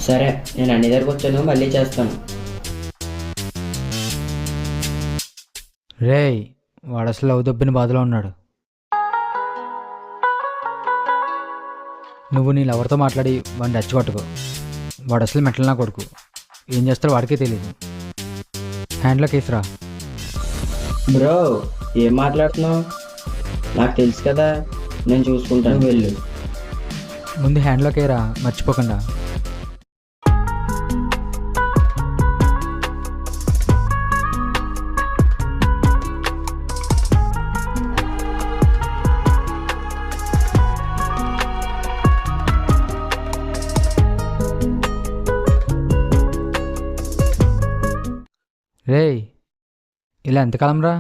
సరే, నేను అన్ని దగ్గరకు వచ్చాను, మళ్ళీ చేస్తాను. రేయ్, వాడు అసలు లవ్ దొబ్బిన బాధలో ఉన్నాడు. నువ్వు నీ లవర్తో మాట్లాడి వాడిని రెచ్చగొట్టుకో. వాడు అసలు మెట్టలు నా కొడుకు. ఏం చేస్తాడో వాడికే తెలియదు. హ్యాండ్లో కేసురా. బ్రో, ఏం మాట్లాడుతున్నావు? నాకు తెలుసు కదా, నేను చూసుకుంటాను, వెళ్ళు. ముందు హ్యాండ్లోకి రా, మర్చిపోకుండా. రేయ్, ఇలా ఎంతకాలం రా?